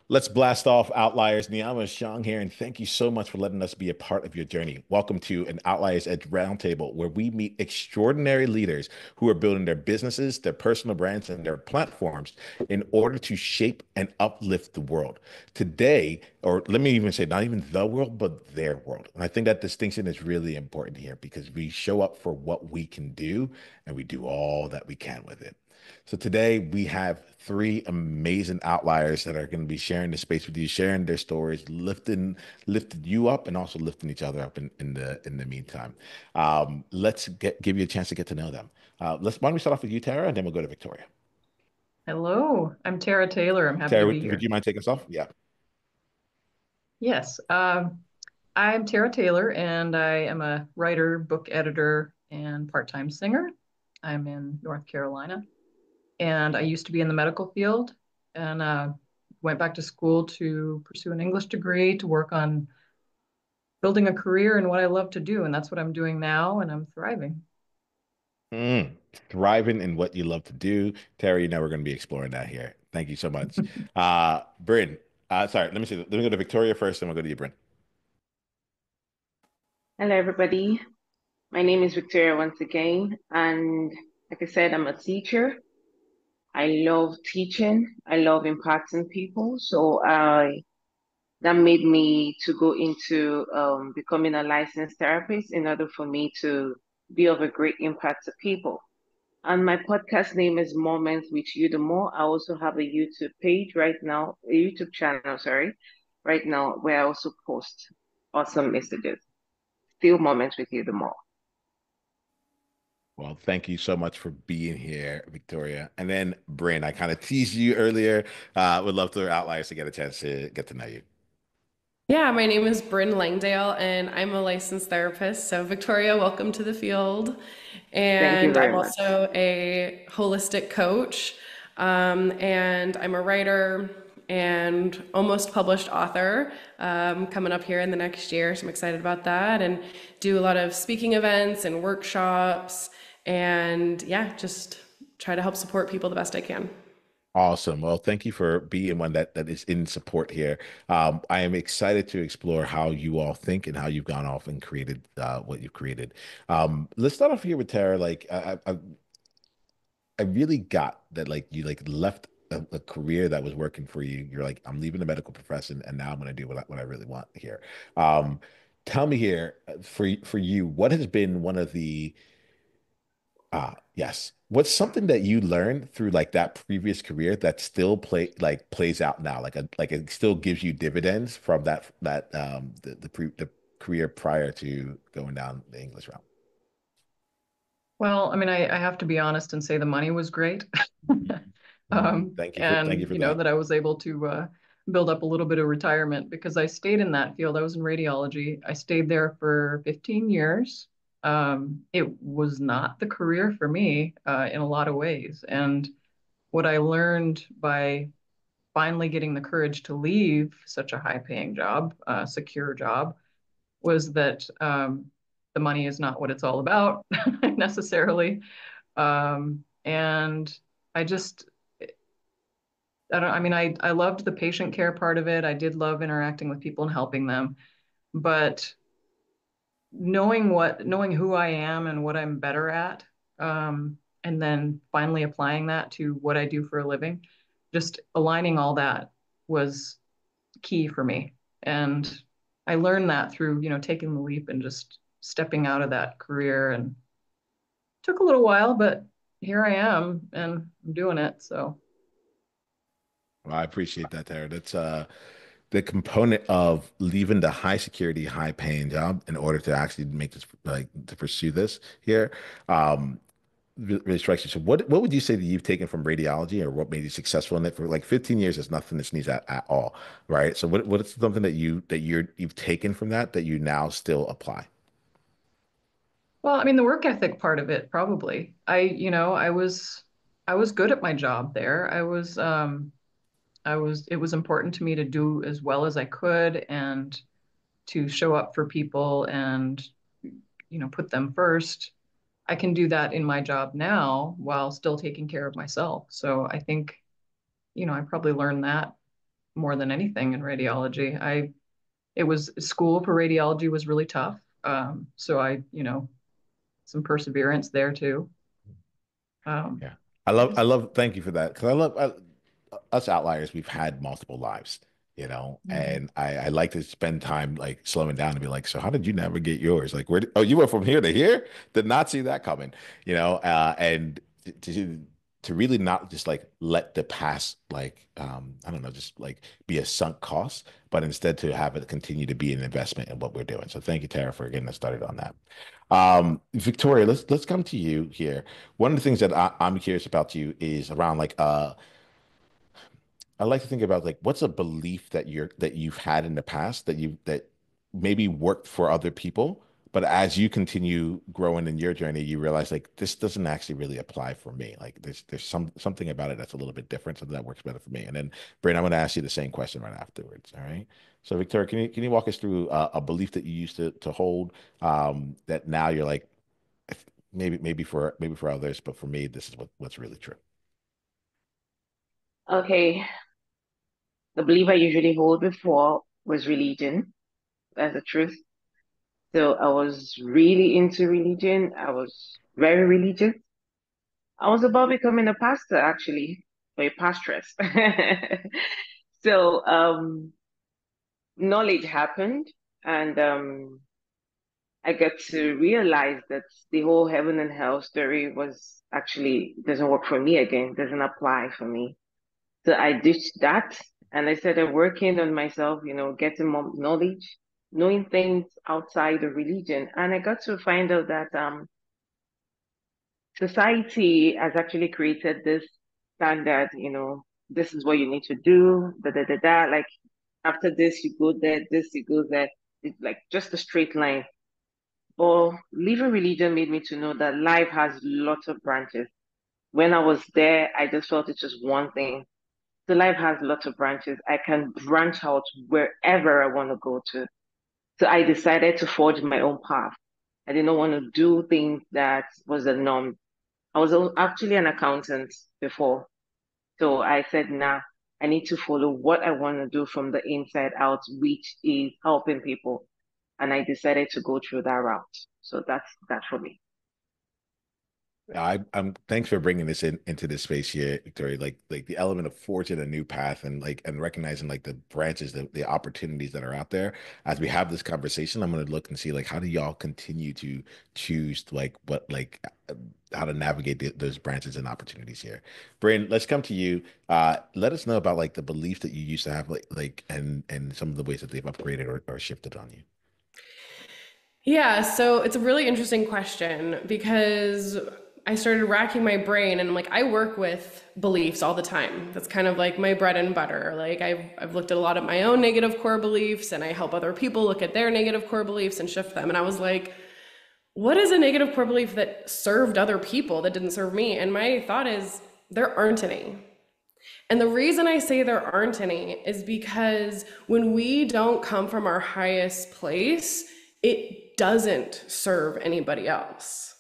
Let's blast off Outliers. Niiamah Ashong here, and thank you so much for letting us be a part of your journey. Welcome to an Outliers Edge Roundtable, where we meet extraordinary leaders who are building their businesses, their personal brands, and their platforms in order to shape and uplift the world. Today, or let me even say, not even the world, but their world. And I think that distinction is really important here because we show up for what we can do, and we do all that we can with it. So today we have three amazing outliers that are going to be sharing the space with you, sharing their stories, lifting you up, and also lifting each other up in the meantime. Let's give you a chance to get to know them. Why don't we start off with you, Tara, and then we'll go to Victoria. Hello, I'm Tara Taylor. I'm happy Tara, to be would here. you mind taking us off? Yeah. Yes, I'm Tara Taylor, and I am a writer, book editor, and part-time singer. I'm in North Carolina, and I used to be in the medical field and went back to school to pursue an English degree to work on building a career in what I love to do, and that's what I'm doing now, and I'm thriving. Mm, thriving in what you love to do. Terry, you know we're going to be exploring that here. Thank you so much. Bryn, sorry, let me go to Victoria first, and we'll go to you, Bryn. Hello, everybody. My name is Victoria once again. And like I said, I'm a teacher. I love teaching. I love impacting people. That made me to go into becoming a licensed therapist in order for me to be of a great impact to people. And my podcast name is Moments with You the More. I also have a YouTube page right now, a YouTube channel, sorry, right now, where I also post awesome messages. Still Moments with You the More. Well, thank you so much for being here, Victoria. And then Bryn, I kind of teased you earlier. Would love to outliers to get a chance to get to know you. Yeah, my name is Brinn Langdale, and I'm a licensed therapist. So, Victoria, welcome to the field. Thank you And I'm very much. also a holistic coach, and I'm a writer and almost published author coming up here in the next year. So, I'm excited about that and do a lot of speaking events and workshops, and yeah, just try to help support people the best I can. Awesome. Well, thank you for being one that is in support here. I am excited to explore how you all think and how you've gone off and created what you've created. Let's start off here with Tara. I really got that like you like left a career that was working for you. You're like, I'm leaving the medical profession and now I'm going to do what I really want here. Um, Tell me here for you, what has been one of the yes, what's something that you learned through like that previous career that still plays out now, like it still gives you dividends from the career prior to going down the English route? Well, I mean, I have to be honest and say the money was great. Thank you And for that that. I was able to build up a little bit of retirement because I stayed in that field. I was in radiology. I stayed there for 15 years. It was not the career for me in a lot of ways. And what I learned by finally getting the courage to leave such a high-paying job, secure job, was that the money is not what it's all about necessarily. And I just I don't, I mean, I loved the patient care part of it. I did love interacting with people and helping them, but knowing who I am and what I'm better at, and then finally applying that to what I do for a living, just aligning all that was key for me. And I learned that through, taking the leap and just stepping out of that career and took a little while, but here I am and I'm doing it. So Well, I appreciate that, Tara. That's the component of leaving the high security, high paying job in order to actually make this like to pursue this here. Um, really strikes you. So what would you say that you've taken from radiology or what made you successful in it for like 15 years is nothing to sneeze at all, right? So what's something you've taken from that you now still apply? well, I mean, the work ethic part of it, probably. I was good at my job there. It was important to me to do as well as I could and to show up for people and, put them first. I can do that in my job now while still taking care of myself. So I think, I probably learned that more than anything in radiology. It was school for radiology was really tough. So some perseverance there too. Um, Yeah. yes. Thank you for that. Because us outliers, we've had multiple lives, Mhm. and I like to spend time like slowing down and be like, so how did you navigate yours? Like, oh, you went from here to here? Did not see that coming, and to really not just like let the past, like, I don't know, just like be a sunk cost, but instead to have it continue to be an investment in what we're doing. So thank you, Tara, for getting us started on that. Victoria, let's come to you here. One of the things that I'm curious about you is around like I like to think about like what's a belief that you've had in the past that maybe worked for other people, but as you continue growing in your journey, you realize like this doesn't actually really apply for me. Like there's something about it that's a little bit different, something that works better for me. And then Brinn, I'm going to ask you the same question right afterwards. All right. So Victoria, can you walk us through a belief that you used to hold that now you're like maybe for others, but for me, this is what's really true. Okay, the belief I usually hold before was religion. That's the truth. So I was really into religion. I was very religious. I was about becoming a pastor, actually, or a pastress. So knowledge happened, and I got to realize that the whole heaven and hell story was actually doesn't work for me again, doesn't apply for me. So I ditched that and I started working on myself, getting more knowledge, knowing things outside of religion. And I got to find out that society has actually created this standard, this is what you need to do, da da da da. Like after this, you go there, this, you go there. It's like just a straight line. But living religion made me to know that life has lots of branches. When I was there, I just felt it's just one thing. So life has lots of branches. I can branch out wherever I want to go to. So I decided to forge my own path. I did not want to do things that was the norm. I was actually an accountant before. So I said, nah, I need to follow what I want to do from the inside out, which is helping people. And I decided to go through that route. So that's that for me. I'm thanks for bringing this into this space here, Victoria. Like the element of forging a new path and recognizing like the branches, the opportunities that are out there. As we have this conversation, I'm going to look and see like how do y'all continue to choose like what like how to navigate those branches and opportunities here. Brinn, let's come to you. Let us know about like the beliefs that you used to have and some of the ways that they've upgraded or shifted on you. Yeah, so it's a really interesting question because I started racking my brain and I'm like, I work with beliefs all the time. That's kind of like my bread and butter. Like I've looked at a lot of my own negative core beliefs and I help other people look at their negative core beliefs and shift them. And I was like, what is a negative core belief that served other people that didn't serve me? And my thought is there aren't any. And the reason I say there aren't any is because when we don't come from our highest place, it doesn't serve anybody else,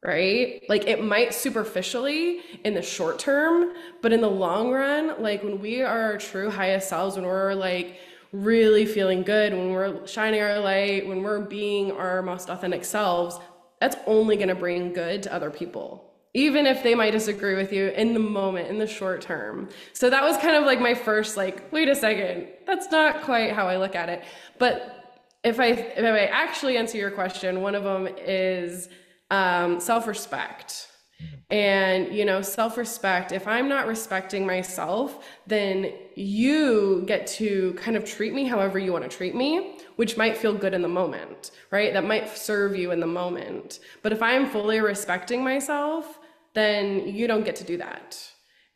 right? Like it might superficially in the short term, but in the long run, like when we are our true highest selves, when we're like really feeling good, when we're shining our light, when we're being our most authentic selves, that's only going to bring good to other people. Even if they might disagree with you in the moment, in the short term. So that was kind of like my first, like, wait a second, that's not quite how I look at it. But if I actually answer your question, one of them is self-respect. And, self-respect, if I'm not respecting myself, then you get to kind of treat me however you want to treat me, which might feel good in the moment, right? That might serve you in the moment. But if I'm fully respecting myself, then you don't get to do that.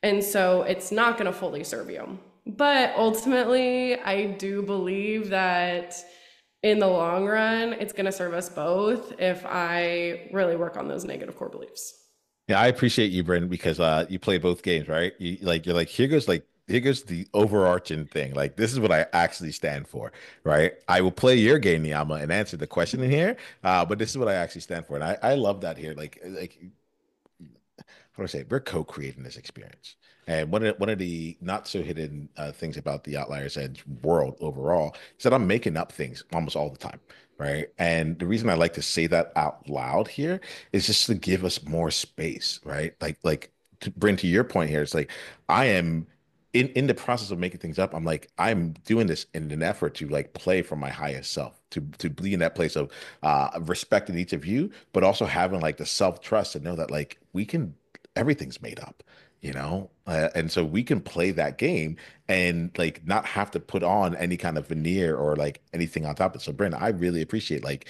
And so it's not going to fully serve you. But ultimately, I do believe that in the long run, it's going to serve us both if I really work on those negative core beliefs. Yeah, I appreciate you, Brandon, because you play both games, right? You're like here goes the overarching thing. Like this is what I actually stand for, right? I will play your game, Niiamah, and answer the question in here. But this is what I actually stand for. And I love that here. Like how do I say it? We're co-creating this experience. And one of the not so hidden things about the Outliers Edge world overall is that I'm making up things almost all the time, right? And the reason I like to say that out loud here is just to give us more space, right? Like to bring to your point here, it's like I am in the process of making things up. I'm like I'm doing this in an effort to like play from my highest self, to be in that place of respecting each of you, but also having like the self trust to know that like we can everything's made up, you know, and so we can play that game and like not have to put on any kind of veneer or like anything on top of it. So Brent, I really appreciate like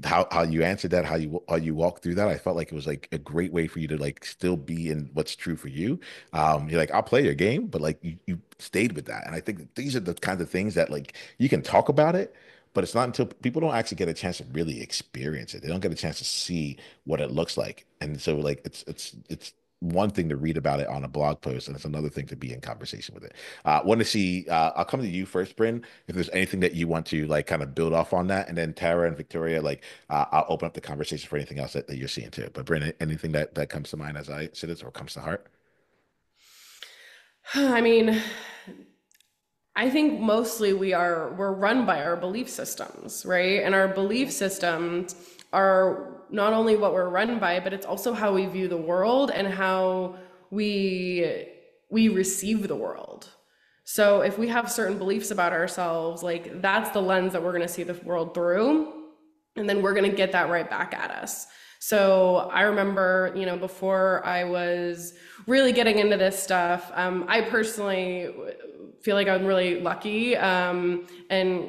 how you answered that, how you walked through that. I felt like it was like a great way for you to like still be in what's true for you. You're like, I'll play your game, but like you stayed with that. And I think that these are the kinds of things that like you can talk about it, but it's not until people don't actually get a chance to really experience it. They don't get a chance to see what it looks like. And so like it's one thing to read about it on a blog post, and it's another thing to be in conversation with it. Want to see? I'll come to you first, Bryn. If there's anything that you want to like kind of build off on that, and then Tara and Victoria, like I'll open up the conversation for anything else that you're seeing too. But Bryn, anything that comes to mind as I say this or comes to heart? I mean, I think mostly we're run by our belief systems, right? And our belief systems are not only what we're run by, but it's also how we view the world and how we receive the world. So if we have certain beliefs about ourselves, like that's the lens that we're going to see the world through, and then we're going to get that right back at us. So I remember, before I was really getting into this stuff, I personally feel like I'm really lucky and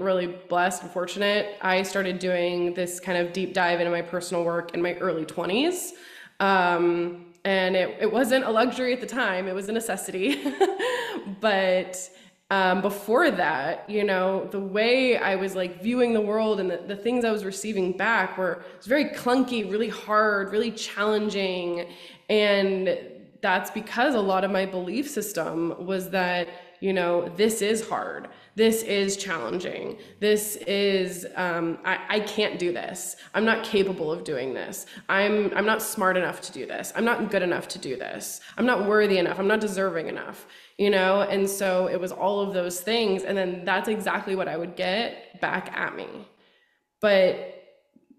really blessed and fortunate. I started doing this kind of deep dive into my personal work in my early 20s. And it wasn't a luxury at the time, it was a necessity. But before that, the way I was like viewing the world and the things I was receiving back it was very clunky, really hard, really challenging. And that's because a lot of my belief system was that, this is hard. This is challenging. This is, I can't do this. I'm not capable of doing this. I'm not smart enough to do this. I'm not good enough to do this. I'm not worthy enough. I'm not deserving enough, And so it was all of those things. And then that's exactly what I would get back at me. But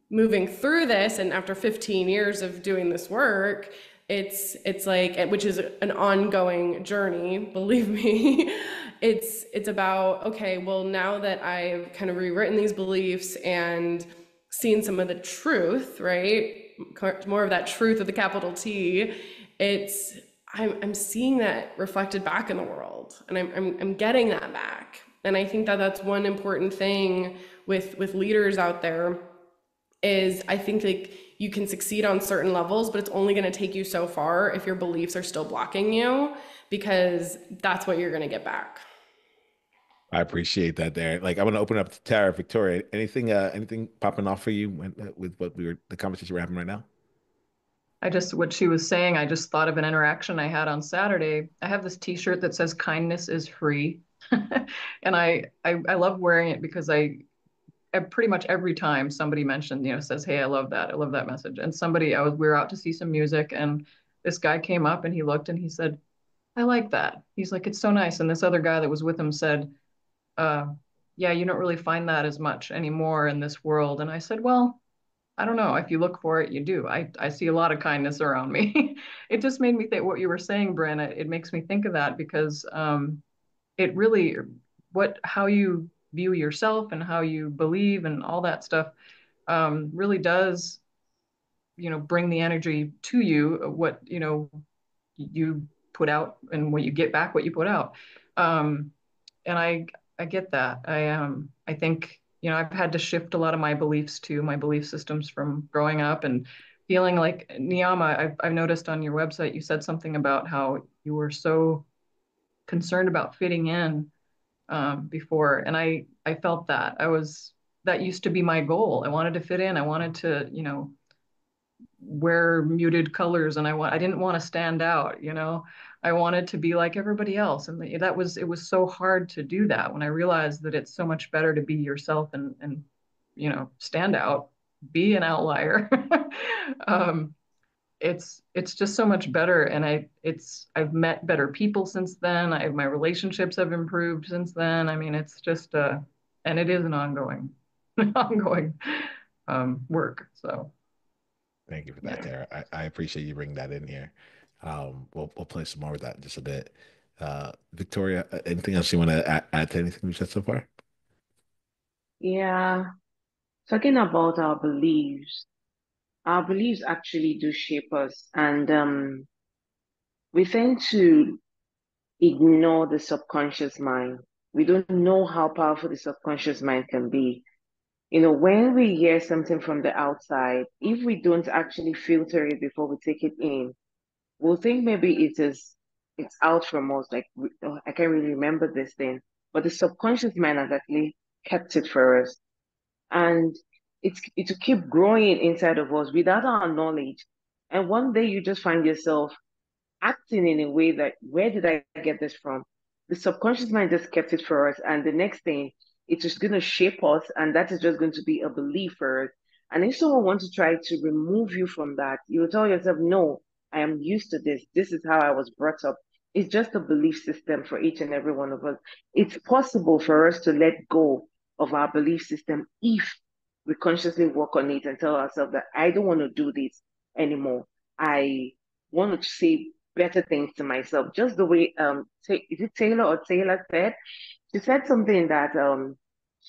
moving through this, and after 15 years of doing this work, it's like, which is an ongoing journey, believe me. It's about, okay, well, now that I've kind of rewritten these beliefs and seen some of the truth, right? More of that truth with a capital T, I'm seeing that reflected back in the world, and I'm getting that back. And I think that that's one important thing with leaders out there is I think like you can succeed on certain levels, but it's only going to take you so far if your beliefs are still blocking you, because that's what you're going to get back. I appreciate that there. Like I want to open up to Tara, Victoria. Anything popping off for you with the conversation we're having right now? What she was saying, I just thought of an interaction I had on Saturday. I have this t-shirt that says kindness is free. And I love wearing it because pretty much every time somebody mentioned, says, "Hey, I love that. I love that message." And we were out to see some music, and this guy came up and he looked and he said, "I like that." He's like, "It's so nice." And this other guy that was with him said, "Yeah, you don't really find that as much anymore in this world." And I said, "Well, I don't know. If you look for it, you do. I see a lot of kindness around me." It just made me think what you were saying, Bryn. It makes me think of that because it really, how you view yourself and how you believe and all that stuff really does, bring the energy to you, what, you put out and what you get back, what you put out. And I get that. I think, I've had to shift a lot of my beliefs too, my belief systems from growing up and feeling like Niiamah, I've noticed on your website, you said something about how you were so concerned about fitting in before. And I felt that used to be my goal. I wanted to fit in. I wanted to, wear muted colors, and I didn't want to stand out, I wanted to be like everybody else. And it was so hard to do that when I realized that it's so much better to be yourself and stand out, be an outlier. um, it's just so much better. And I've met better people since then. My relationships have improved since then. I mean, it's just and it is an ongoing ongoing work. So Thank you for that, yeah. Tara. I appreciate you bringing that in here. We'll play some more with that in just a bit. Victoria, anything else you want to add to anything we said so far? Yeah, talking about our beliefs actually do shape us, and we tend to ignore the subconscious mind. We don't know how powerful the subconscious mind can be. When we hear something from the outside, if we don't actually filter it before we take it in, we'll think maybe it's out from us. Like, "Oh, I can't really remember this thing," but the subconscious mind has actually kept it for us, and it will keep growing inside of us without our knowledge. And one day you just find yourself acting in a way that, where did I get this from? The subconscious mind just kept it for us. And the next thing, it's just going to shape us. And that is just going to be a belief for us. And if someone wants to try to remove you from that, you will tell yourself, no, I am used to this. This is how I was brought up. It's just a belief system for each and every one of us. It's possible for us to let go of our belief system if we consciously work on it and tell ourselves that I don't want to do this anymore. I want to say better things to myself. Just the way is it Taylor or Taylor said? She said something that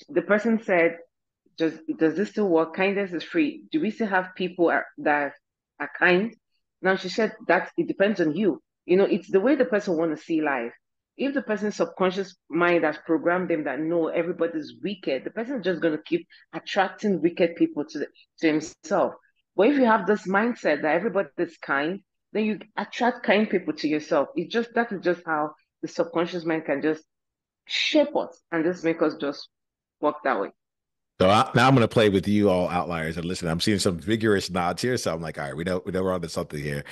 the person said, does this still work? Kindness is free. Do we still have people that are kind? Now she said that it depends on you. It's the way the person want to see life. If the person's subconscious mind has programmed them that no, everybody's wicked, the person is just going to keep attracting wicked people to himself. But if you have this mindset that everybody's kind, then you attract kind people to yourself. That is just how the subconscious mind can just shape us and just make us just work that way. So now I'm going to play with you all outliers and listen. I'm seeing some vigorous nods here, so I'm like, all right, we know we're onto something here.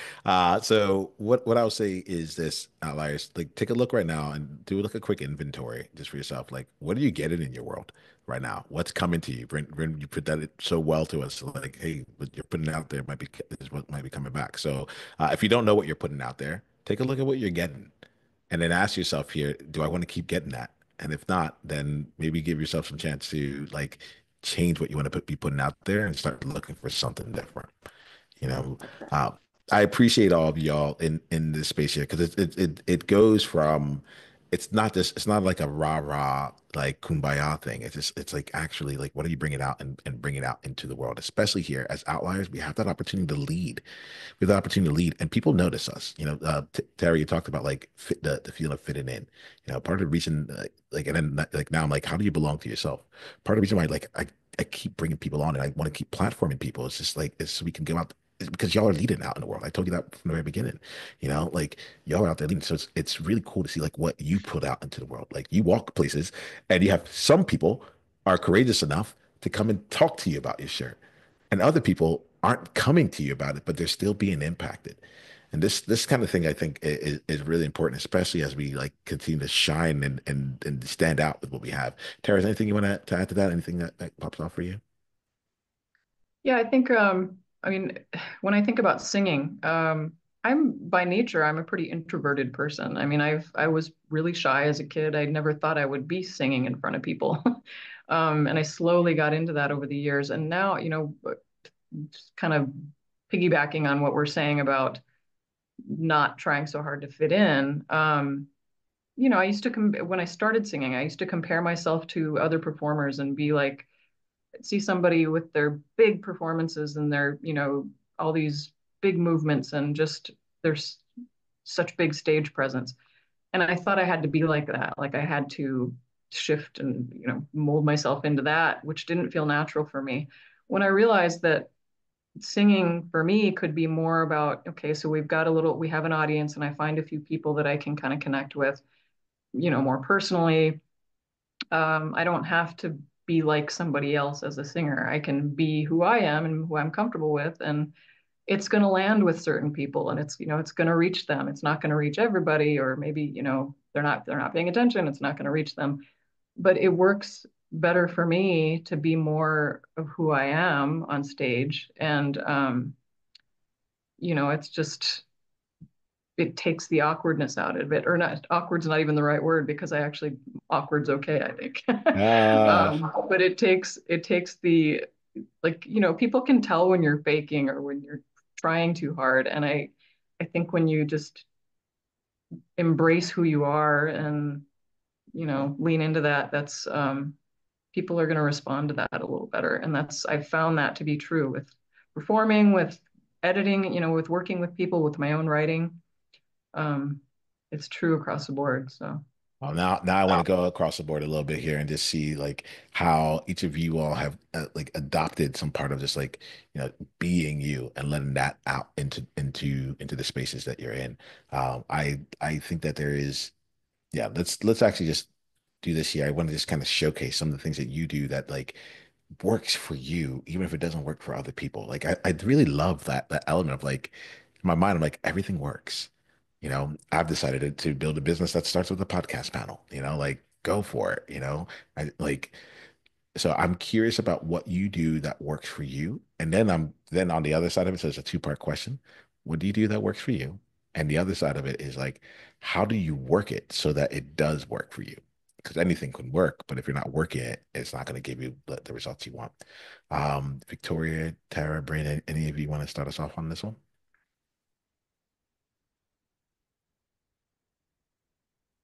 So what I would say is this, outliers, like take a look right now and do like a quick inventory just for yourself. Like, what are you getting in your world right now? What's coming to you? Brinn, you put that so well to us. Like, hey, what you're putting out there is what might be coming back. So if you don't know what you're putting out there, take a look at what you're getting, and then ask yourself here, do I want to keep getting that? And if not, then maybe give yourself some chance to like change what you want to be putting out there and start looking for something different. You know, uh, I appreciate all of y'all in this space here because it goes from it's not like a rah rah like kumbaya thing. It's like actually like what are you bringing out and bring it out into the world, especially here as outliers. We have that opportunity to lead. We have the opportunity to lead, and people notice us. Terry, you talked about like the feeling of fitting in. Part of the reason, like, and then like now I'm like, how do you belong to yourself? Part of the reason why like I keep bringing people on and I want to keep platforming people. It's just like it's so we can go out. It's because y'all are leading out in the world. I told you that from the very beginning. Like y'all are out there leading. So it's really cool to see like what you put out into the world. Like you walk places and you have some people are courageous enough to come and talk to you about your shirt, and other people aren't coming to you about it, but they're still being impacted. And this kind of thing, I think, is really important, especially as we like continue to shine and stand out with what we have. Tara, is anything you want to add to that? Anything that pops off for you? Yeah, I think I mean, when I think about singing, I'm by nature I'm a pretty introverted person. I mean, I was really shy as a kid. I never thought I would be singing in front of people. And I slowly got into that over the years. And now, just kind of piggybacking on what we're saying about not trying so hard to fit in. I used to when I started singing, I used to compare myself to other performers and be like, see somebody with their big performances and their, all these big movements and just there's such big stage presence. And I thought I had to be like that. Like I had to shift and, mold myself into that, which didn't feel natural for me. When I realized that singing for me could be more about, okay, so we have an audience and I find a few people that I can kind of connect with, more personally. I don't have to be like somebody else as a singer. I can be who I am and who I'm comfortable with, and it's going to land with certain people, and it's going to reach them. It's not going to reach everybody, or maybe they're not paying attention. It's not going to reach them, but it works better for me to be more of who I am on stage, and it's just, it takes the awkwardness out of it, or not. Awkward's not even the right word, because awkward's okay, I think. Uh, But it takes the, like, people can tell when you're faking or when you're trying too hard. And I think when you just embrace who you are and, lean into that, that's people are going to respond to that a little better. And I've found that to be true with performing, with editing, with working with people, with my own writing. Um, it's true across the board. So well, now I want to go across the board a little bit here and just see like how each of you all have like adopted some part of just like being you and letting that out into the spaces that you're in. I think that there is yeah. Let's actually just do this here. I want to just kind of showcase some of the things that you do that like works for you, even if it doesn't work for other people. Like I really love that element of like in my mind, I'm like everything works. I've decided to build a business that starts with a podcast panel, like go for it, I like so I'm curious about what you do that works for you. And then on the other side of it, so it's a two-part question. What do you do that works for you? And the other side of it is like, how do you work it so that it does work for you? Because anything can work, but if you're not working it, it's not going to give you the results you want. Victoria, Tara, Brinn, any of you want to start us off on this one?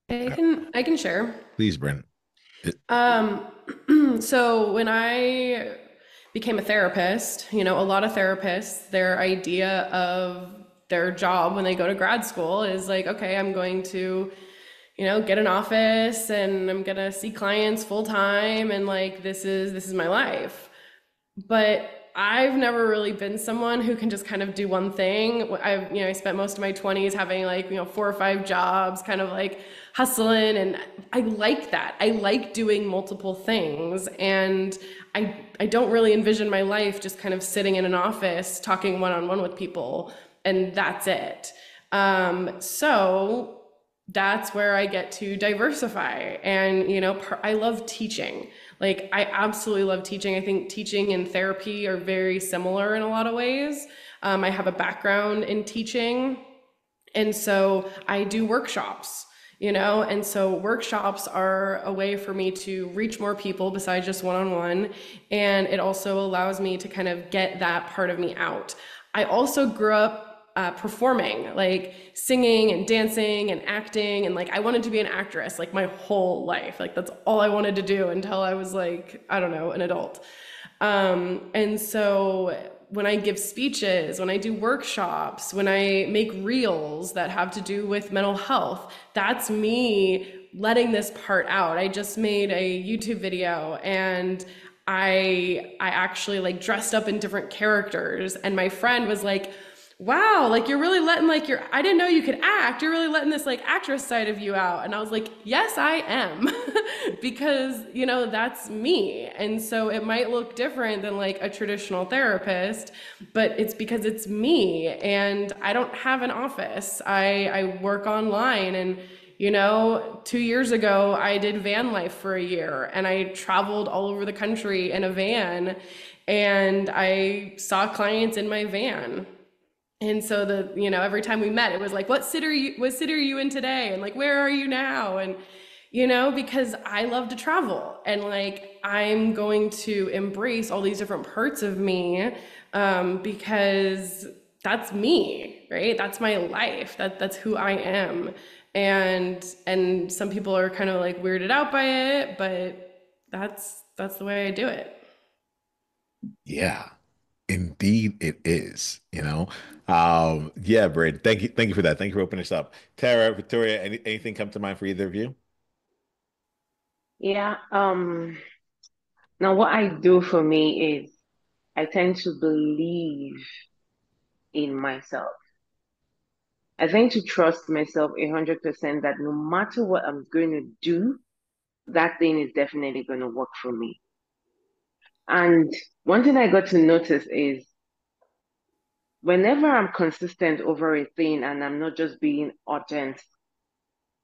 I can share. Please, Brinn. Um, so when I became a therapist, a lot of therapists, their idea of their job when they go to grad school is like, okay, I'm going to, get an office and I'm gonna see clients full time and like this is my life. But I've never really been someone who can just kind of do one thing. I spent most of my 20s having like, 4 or 5 jobs, kind of like hustling. And I like that. I like doing multiple things. And I don't really envision my life just kind of sitting in an office talking one-on-one with people. And that's it. So that's where I get to diversify. And, I love teaching. Like, I absolutely love teaching. I think teaching and therapy are very similar in a lot of ways. I have a background in teaching, and so I do workshops, and so workshops are a way for me to reach more people besides just one-on-one. And it also allows me to kind of get that part of me out. I also grew up performing, like singing and dancing and acting. And like, I wanted to be an actress like my whole life. Like, that's all I wanted to do until I was like, I don't know, an adult. And so when I give speeches, when I do workshops, when I make reels that have to do with mental health, that's me letting this part out. I just made a YouTube video and I actually like dressed up in different characters, and my friend was like, wow, like you're really letting like I didn't know you could act. You're really letting this like actress side of you out. And I was like, yes, I am. Because, that's me. And so it might look different than like a traditional therapist, but it's because it's me. And I don't have an office. I work online. And 2 years ago, I did van life for a year and I traveled all over the country in a van, and I saw clients in my van. And so every time we met, it was like, what city are you in today? And like, where are you now? And, because I love to travel, and like, I'm going to embrace all these different parts of me, because that's me, right? That's my life. That's who I am. And some people are kind of like weirded out by it, but that's the way I do it. Yeah. Indeed, it is, Yeah, Brad, thank you for that. Thank you for opening this up. Tara, Victoria, anything come to mind for either of you? Yeah. Now what I do for me is I tend to believe in myself. I tend to trust myself 100% that no matter what I'm going to do, that thing is definitely going to work for me. And one thing I got to notice is whenever I'm consistent over a thing and I'm not just being urgent,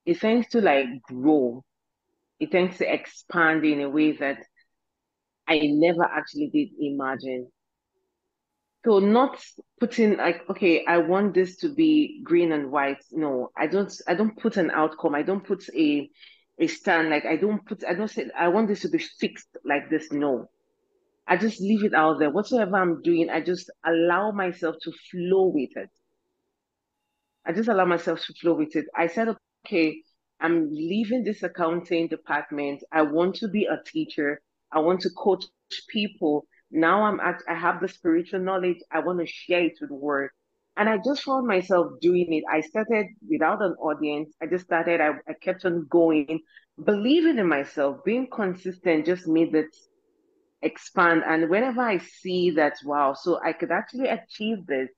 it tends to like grow. It tends to expand in a way that I never actually did imagine. So not putting like, okay, I want this to be green and white. No, I don't put an outcome. I don't put a stand. Like I don't say I want this to be fixed like this. No. I just leave it out there. Whatsoever I'm doing, I just allow myself to flow with it. I just allow myself to flow with it. I said, okay, I'm leaving this accounting department. I want to be a teacher. I want to coach people. Now I have the spiritual knowledge. I want to share it with the world. And I just found myself doing it. I started without an audience. I just started, I kept on going, believing in myself, being consistent just made it expand. And whenever I see that, wow, so I could actually achieve this,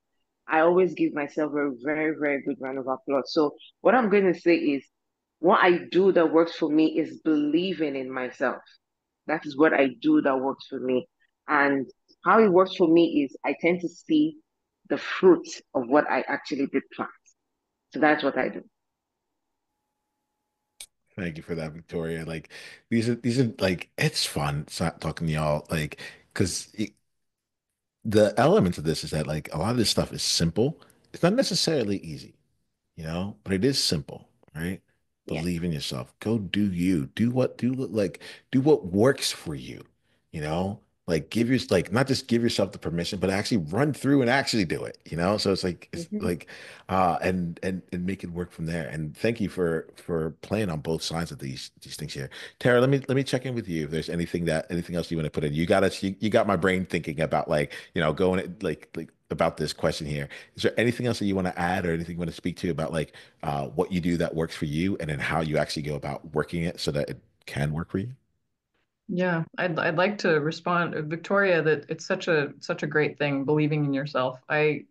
I always give myself a very, very good round of applause. So what I'm going to say is what I do that works for me is believing in myself. That is what I do that works for me. And how it works for me is I tend to see the fruit of what I actually did plant. So that's what I do. Thank you for that, Victoria. Like these are like it's fun talking to y'all, like because the elements of this is that like a lot of this stuff is simple. It's not necessarily easy, but it is simple, right? Yes. Believe in yourself. Go do you. Do what works for you, you know? Like give your like not just give yourself the permission, but actually run through and actually do it. So it's Hmm. like and make it work from there. And thank you for playing on both sides of these things here. Tara, let me check in with you if there's anything else you want to put in. You got my brain thinking about like, going like about this question here. Is there anything else that you want to add or anything you want to speak to about like what you do that works for you and then how you actually go about working it so that it can work for you? Yeah, I'd like to respond, Victoria, that it's such a great thing, believing in yourself. I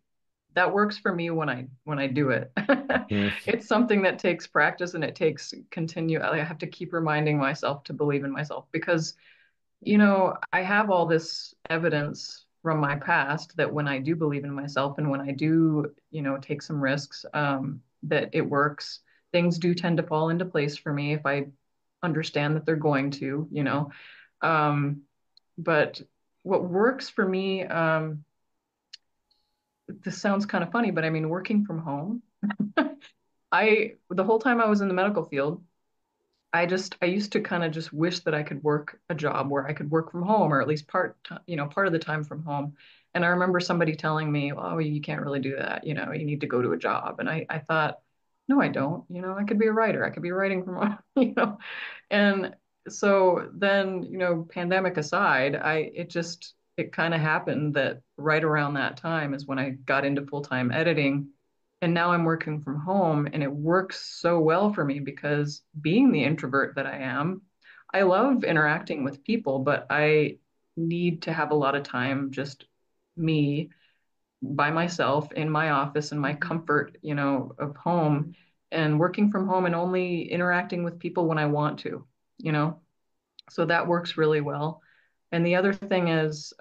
That works for me when I do it. Mhm. It's something that takes practice and it takes continue. I have to keep reminding myself to believe in myself because, I have all this evidence from my past that when I do believe in myself and when I do, take some risks, that it works. Things do tend to fall into place for me if I understand that they're going to. Um, but what works for me, this sounds kind of funny, but I mean, working from home. The whole time I was in the medical field, I used to kind of just wish that I could work a job where I could work from home or at least part of the time from home. And I remember somebody telling me, oh, you can't really do that. You need to go to a job. And I thought, no, I don't. I could be a writer. I could be writing from home, And so then, pandemic aside, it kind of happened that right around that time is when I got into full-time editing. And now I'm working from home and it works so well for me because being the introvert that I am, I love interacting with people, but I need to have a lot of time just me by myself in my office in my Hmm. comfort, of home and working from home and only interacting with people when I want to, you know? So that works really well. And the other thing is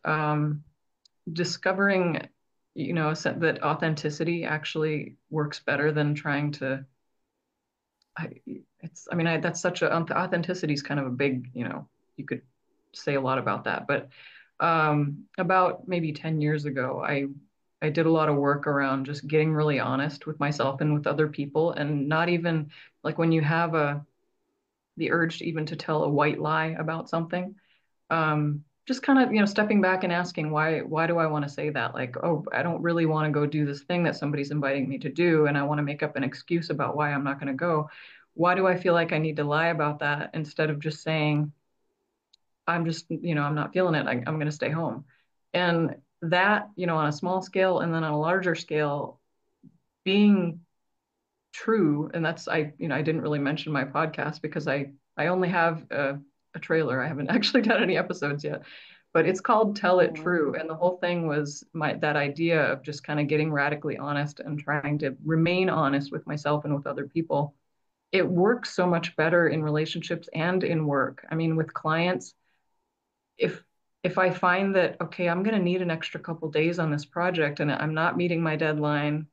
discovering, that authenticity actually works better than trying to. I, I mean, that's such a authenticity is kind of a big, you could say a lot about that. But about maybe 10 years ago, I did a lot of work around just getting really honest with myself and with other people, and not even like when you have the urge to even to tell a white lie about something, just kind of stepping back and asking why do I want to say that, like, oh, I don't really want to go do this thing that somebody's inviting me to do and I want to make up an excuse about why I'm not going to go. Why do I feel like I need to lie about that instead of just saying I'm not feeling it, I'm going to stay home. And that, on a small scale and then on a larger scale, being true. And that's I didn't really mention my podcast because I only have a trailer. I haven't actually done any episodes yet, but it's called Tell It Oh, True. And the whole thing was that idea of just kind of getting radically honest and trying to remain honest with myself and with other people. It works so much better in relationships and in work. I mean, with clients, if if I find that, okay, I'm going to need an extra couple days on this project and I'm not meeting my deadline,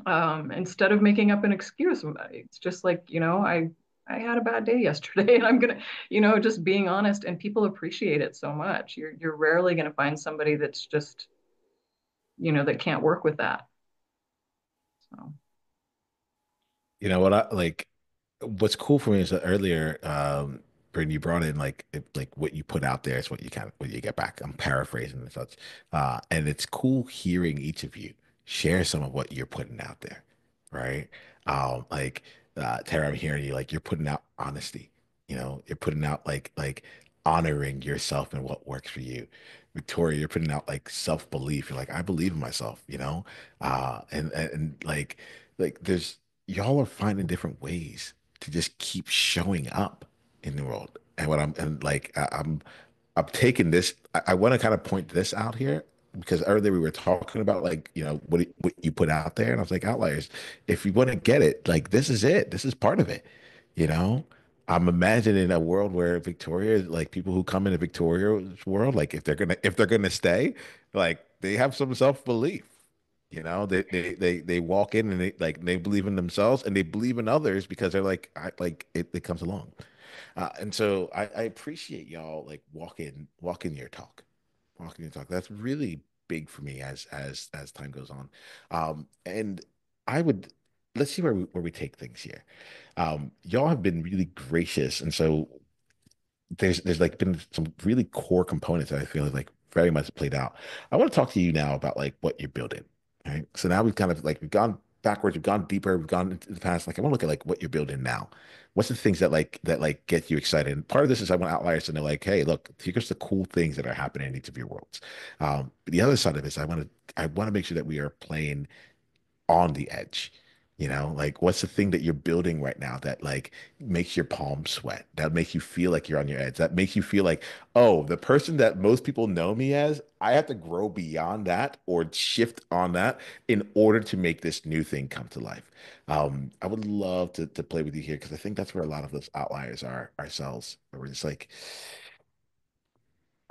instead of making up an excuse, it's just like, I had a bad day yesterday and I'm gonna, just being honest, and people appreciate it so much. You're rarely gonna find somebody that's just that can't work with that. So You know what I like what's cool for me is that earlier, Brinn, you brought in like what you put out there is what you get back. I'm paraphrasing and such. And it's cool hearing each of you share some of what you're putting out there, right? Like Tara, I'm hearing you like you're putting out honesty, you're putting out like honoring yourself and what works for you. Victoria, you're putting out like self-belief. You're like, I believe in myself, and like there's y'all are finding different ways to just keep showing up in the world. And what I'm and like I'm taking this. I want to kind of point this out here because earlier we were talking about like what you put out there, and I was like outliers. If you want to get it, like this is it. This is part of it. You know. I'm imagining a world where Victoria, like people who come into Victoria's world, like if they're gonna stay, like they have some self-belief. They walk in and they believe in themselves and they believe in others because they're like it comes along. And so I appreciate y'all like walking your talk. Walking your talk. That's really big for me as time goes on. And I would let's see where we take things here. Y'all have been really gracious, and so there's like been some really core components that I feel like very much played out. I want to talk to you now about like what you're building. Right. So now we've kind of like we've gone backwards, we've gone deeper, we've gone into the past. Like I want to look at like what you're building now. What's the things that get you excited? And part of this is I want outliers to know like, hey, look, here's the cool things that are happening in each of your worlds. But the other side of it is I want to make sure that we are playing on the edge. Like what's the thing that you're building right now that like makes your palms sweat, that makes you feel like you're on your edge, that makes you feel like, oh, the person that most people know me as, I have to grow beyond that or shift on that in order to make this new thing come to life. I would love to play with you here because I think that's where a lot of those outliers are ourselves, where we're just like,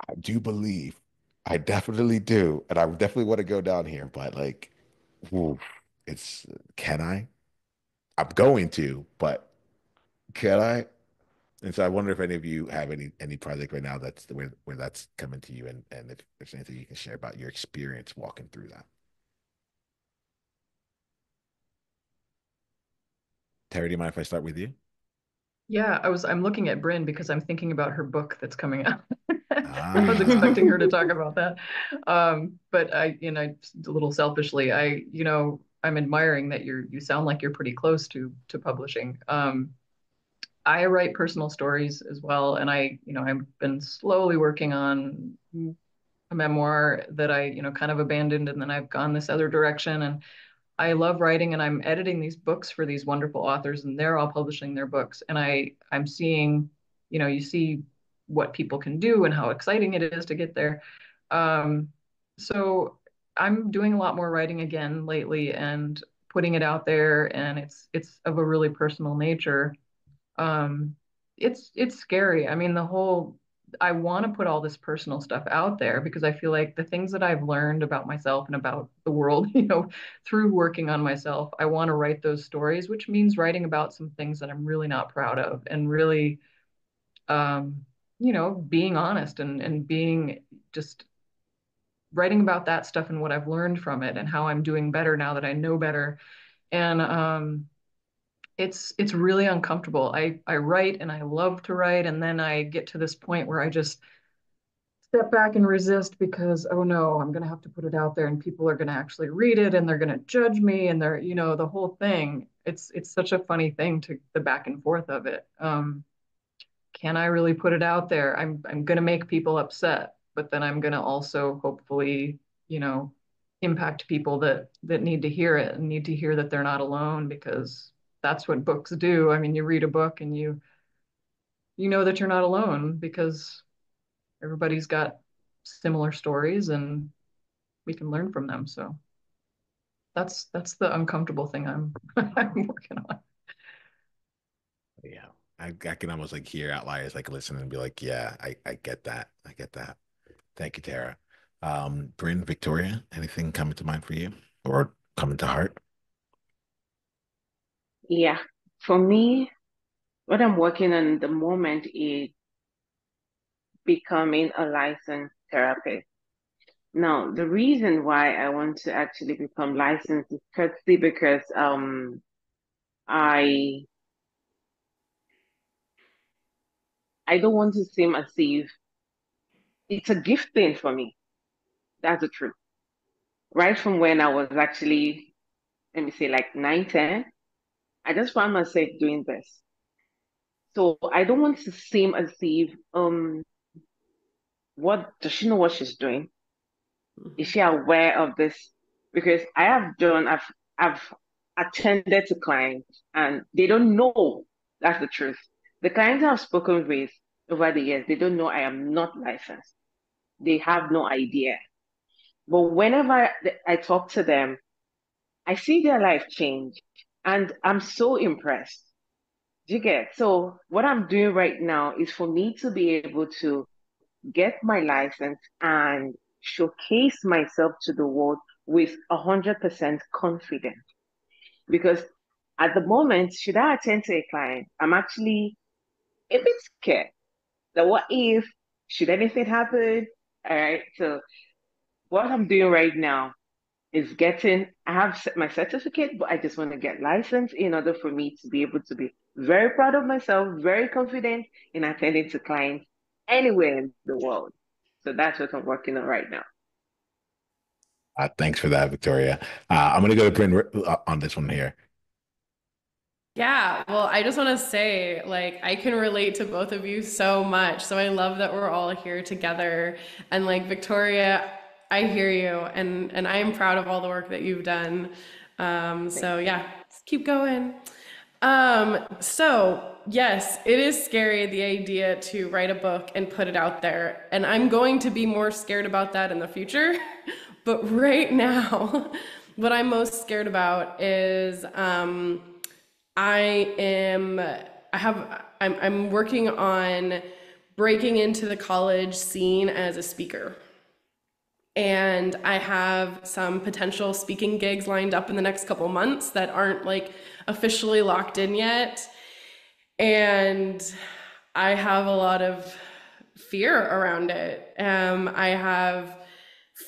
I do believe, I definitely do, and I definitely want to go down here, but like, ooh, it's can I? I'm going to, but can I? And so I wonder if any of you have any project right now that's where that's coming to you, and if there's anything you can share about your experience walking through that. Terry, do you mind if I start with you? yeah, I'm looking at Bryn because I'm thinking about her book that's coming out. I was expecting her to Ah, talk about that. But a little selfishly, I'm admiring that you sound like you're pretty close to publishing. I write personal stories as well, and I've been slowly working on a memoir that I kind of abandoned, and then I've gone this other direction. And I love writing, and I'm editing these books for these wonderful authors, and they're all publishing their books. And I'm seeing, you see what people can do and how exciting it is to get there. Um, so I'm doing a lot more writing again lately and putting it out there, and it's of a really personal nature. um it's scary. I mean, I want to put all this personal stuff out there because I feel like the things that I've learned about myself and about the world, through working on myself, I want to write those stories, which means writing about some things that I'm really not proud of, and really um being honest and being just writing about that stuff and what I've learned from it and how I'm doing better now that I know better. And it's really uncomfortable. I write and I love to write, and then I get to this point where I just step back and resist because, oh no, I'm going to have to put it out there and people are going to actually read it and they're going to judge me, and they're, the whole thing. It's such a funny thing, to the back and forth of it. Can I really put it out there? I'm going to make people upset, but then I'm going to also hopefully, you know, impact people that need to hear it and need to hear that they're not alone, because that's what books do. I mean, you read a book and you know that you're not alone because everybody's got similar stories and we can learn from them. So that's the uncomfortable thing I'm I'm working on. yeah. I can almost like hear outliers like listen and be like, yeah, I get that. I get that. Thank you, Tara. Bryn, Victoria, anything coming to mind for you or coming to heart? Yeah. For me, what I'm working on at the moment is becoming a licensed therapist. Now, the reason why I want to actually become licensed is courtesy because I I don't want to seem as if it's a gift thing for me. That's the truth. Right from when I was actually, let me say, like 9, 10, I just found myself doing this. So I don't want to seem as if what does she know what she's doing? Is she aware of this? Because I've attended to clients and they don't know that's the truth. The clients I've spoken with over the years, they don't know I am not licensed. They have no idea. But whenever I talk to them, I see their life change and I'm so impressed. Do you get? So what I'm doing right now is for me to be able to get my license and showcase myself to the world with 100% confidence. Because at the moment, should I attend to a client, I'm actually a bit scared that what if, should anything happen? All right. So what I'm doing right now is I have my certificate, but I just want to get licensed in order for me to be able to be very proud of myself, very confident in attending to clients anywhere in the world. So that's what I'm working on right now. Thanks for that, Victoria. I'm going to go to Brinn on this one here. Yeah, well, I just want to say, like, I can relate to both of you so much. So I love that we're all here together. And like Victoria, I hear you, and I am proud of all the work that you've done. So yeah, just keep going. So yes, it is scary, the idea to write a book and put it out there. And I'm going to be more scared about that in the future. But right now, what I'm most scared about is I am I have I'm working on breaking into the college scene as a speaker. And I have some potential speaking gigs lined up in the next couple months that aren't like officially locked in yet. And I have a lot of fear around it. I have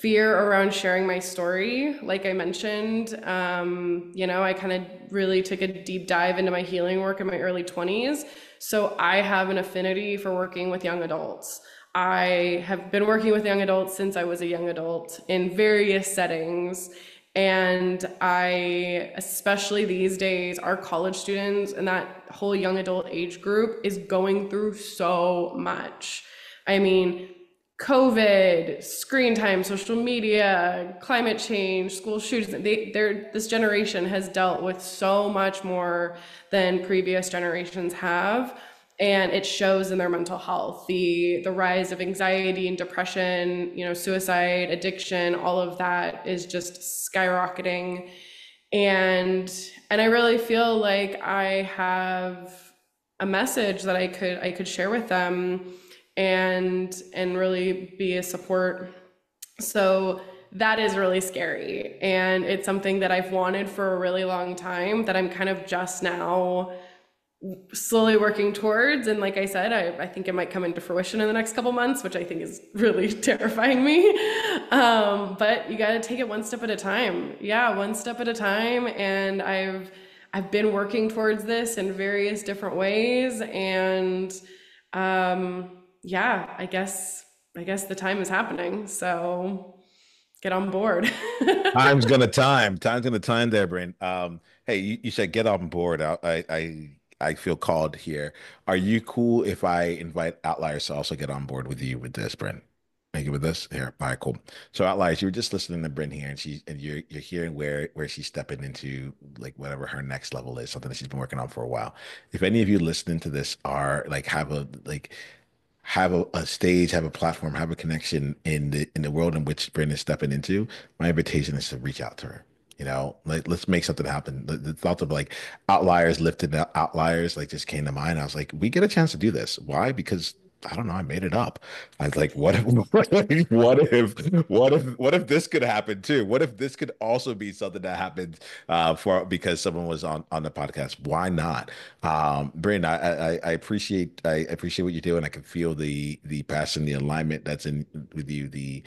fear around sharing my story. Like I mentioned, I kind of really took a deep dive into my healing work in my early 20s. So I have an affinity for working with young adults. I have been working with young adults since I was a young adult in various settings. And I, especially these days, our college students and that whole young adult age group is going through so much. I mean, COVID, screen time, social media, climate change, school shootings, this generation has dealt with so much more than previous generations have. And it shows in their mental health, the rise of anxiety and depression, suicide, addiction, all of that is just skyrocketing. And I really feel like I have a message that I could share with them and really be a support. So that is really scary. And it's something that I've wanted for a really long time that I'm kind of just now slowly working towards. And like I said, I think it might come into fruition in the next couple months, which I think is really terrifying me. But you got to take it one step at a time. Yeah, one step at a time. And I've been working towards this in various different ways. And yeah, I guess the time is happening. So get on board. Time's gonna time there, Brinn. Hey, you said get on board. I feel called here. Are you cool if I invite Outliers to also get on board with you with this, Brinn? Make it with us here. All right, cool. So Outliers, you were just listening to Brinn here, and you're hearing where she's stepping into like whatever her next level is, something that she's been working on for a while. If any of you listening to this are like have a stage, have a platform, have a connection in the world in which Brinn is stepping into, my invitation is to reach out to her. Like let's make something happen. The thought of like outliers lifted outliers like just came to mind. I was like, we get a chance to do this. Why? Because I don't know. I made it up. I was like, what if, what if this could happen too? What if this could also be something that happened for because someone was on the podcast? Why not? Brinn, I appreciate what you're doing. I can feel the passion, the alignment that's in with you, the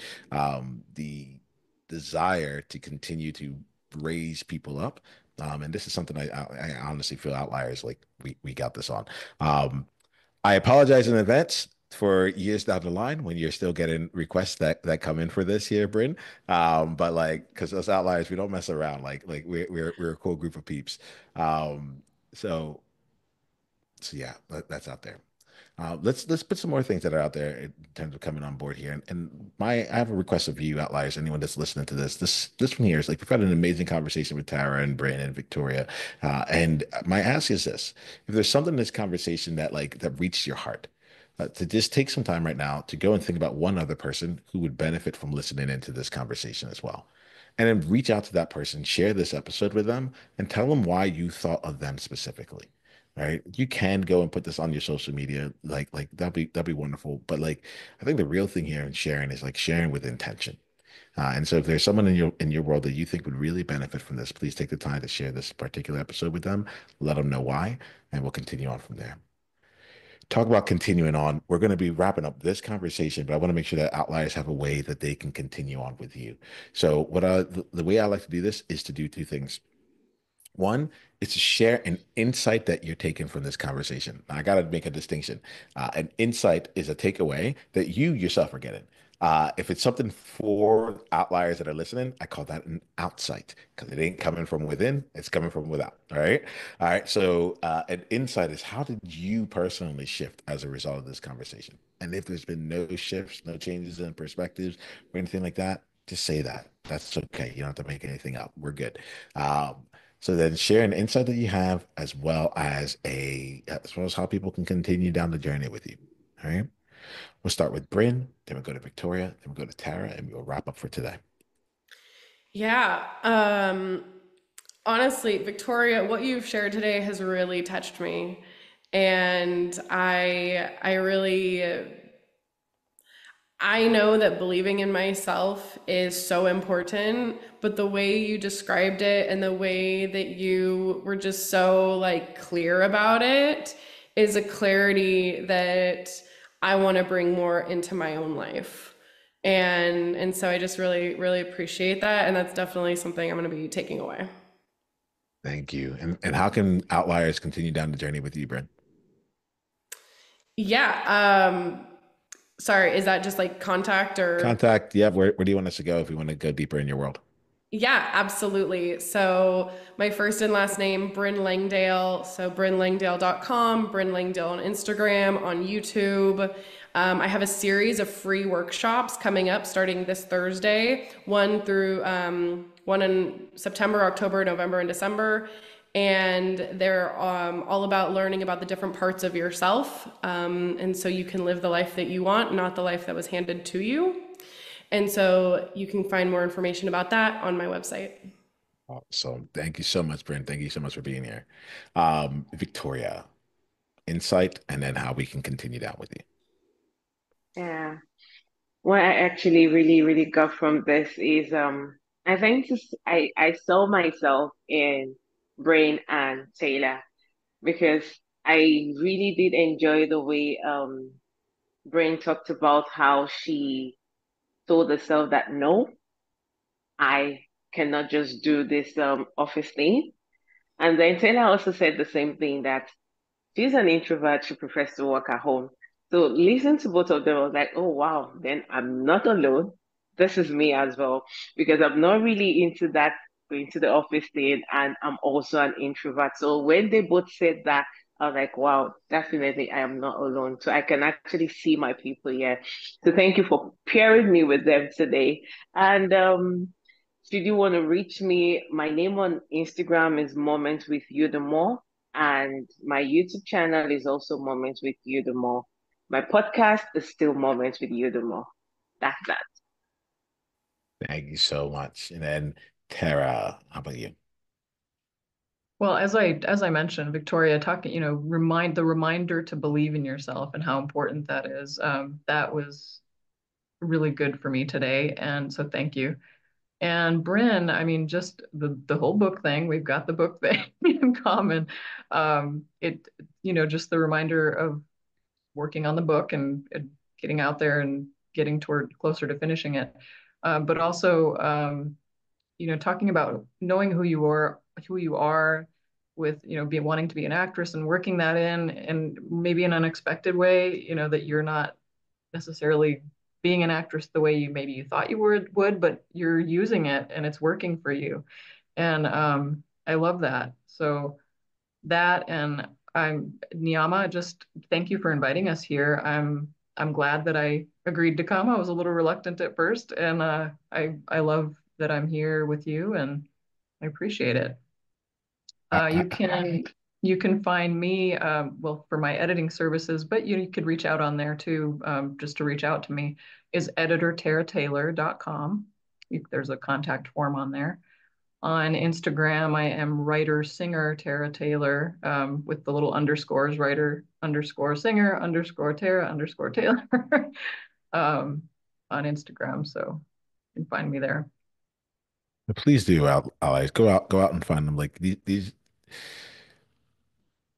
desire to continue to raise people up. And this is something I honestly feel Outliers like we got this on. Um, I apologize in advance for years down the line when you're still getting requests that come in for this here, Bryn. But like, because us Outliers, we don't mess around. Like we're a cool group of peeps. Um, so so yeah, that's out there. Let's put some more things that are out there in terms of coming on board here. And I have a request of you, Outliers, anyone that's listening to this. This one here is like we've had an amazing conversation with Tara and Brandon and Victoria. And my ask is this: if there's something in this conversation that that reached your heart, to just take some time right now to go and think about one other person who would benefit from listening into this conversation as well. And then reach out to that person, share this episode with them, and tell them why you thought of them specifically. Right? You can go and put this on your social media, like that'd be wonderful. But like, I think the real thing here in sharing is like sharing with intention. And so, if there's someone in your world that you think would really benefit from this, please take the time to share this particular episode with them. Let them know why, and we'll continue on from there. Talk about continuing on. We're going to be wrapping up this conversation, but I want to make sure that Outliers have a way that they can continue on with you. So, the way I like to do this is to do two things. One is to share an insight that you're taking from this conversation. Now, I got to make a distinction. An insight is a takeaway that you yourself are getting. If it's something for outliers that are listening, I call that an outsight because it ain't coming from within, it's coming from without. All right. All right. So, an insight is how did you personally shift as a result of this conversation? And if there's been no shifts, no changes in perspectives or anything like that, just say that. That's okay. You don't have to make anything up. We're good. Um, so then share an insight that you have as well as how people can continue down the journey with you. All right. We'll start with Bryn, then we'll go to Victoria, then we'll go to Tara, and we'll wrap up for today. Yeah. Honestly, Victoria, what you've shared today has really touched me. And I really I know that believing in myself is so important, but the way you described it and the way that you were just so like clear about it is a clarity that I want to bring more into my own life. And so I just really appreciate that, and that's definitely something I'm going to be taking away. Thank you. And how can outliers continue down the journey with you, Bryn? Yeah, sorry, is that just like contact or? Contact, yeah, where do you want us to go if we want to go deeper in your world? Yeah, absolutely. So my first and last name, Brinn Langdale. So brinnlangdale.com, Brinn Langdale on Instagram, on YouTube. I have a series of free workshops coming up starting this Thursday, one in September, October, November, and December. And they're all about learning about the different parts of yourself. And so you can live the life that you want, not the life that was handed to you. And so you can find more information about that on my website. So thank you so much, Bryn. Thank you so much for being here. Victoria, insight, and then how we can continue down with you. Yeah. What I actually really got from this is I think I saw myself in Brain and Taylor because I really did enjoy the way Brain talked about how she told herself that no, I cannot just do this office thing. And then Taylor also said the same thing that she's an introvert. She prefers to work at home. So listen to both of them. I was like, oh wow, then I'm not alone. This is me as well because I'm not really into that going to the office thing, and I'm also an introvert. So when they both said that, I was like, wow, definitely I am not alone. So I can actually see my people here. So thank you for pairing me with them today. And should you want to reach me, my name on Instagram is Moments with You the More. And my YouTube channel is also Moments with You the More. My podcast is still Moments with You the More. That's that. Thank you so much. And then Tara, how about you? Well, as I mentioned, Victoria, talking, reminder to believe in yourself and how important that is. That was really good for me today, and so thank you. And Brinn, I mean, just the whole book thing, we've got the book thing in common. It, just the reminder of working on the book and getting out there and getting toward closer to finishing it. But also, talking about knowing who you are with, be wanting to be an actress and working that in, and maybe an unexpected way, that you're not necessarily being an actress the way you thought you would, but you're using it and it's working for you. And I love that. So that, and Niiamah, just thank you for inviting us here. I'm glad that I agreed to come. I was a little reluctant at first, and I love that I'm here with you, and I appreciate it. I, You I, can find me, well, for my editing services, but you could reach out on there too. Just to reach out to me is editortarataylor.com. There's a contact form on there. On Instagram, I am writer singer Tara Taylor, with the little underscores, writer underscore singer underscore Tara underscore Taylor, um, on Instagram. So you can find me there. please do, allies. Go out and find them. Like these,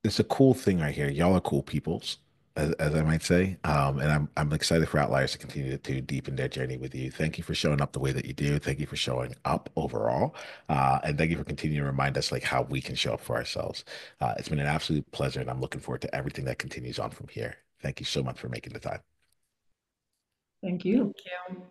it's a cool thing right here. Y'all are cool peoples, as I might say. And I'm excited for Outliers to continue to deepen their journey with you. Thank you for showing up the way that you do. Thank you for showing up overall. And thank you for continuing to remind us like how we can show up for ourselves. It's been an absolute pleasure, and I'm looking forward to everything that continues on from here. Thank you so much for making the time. Thank Thank you. you.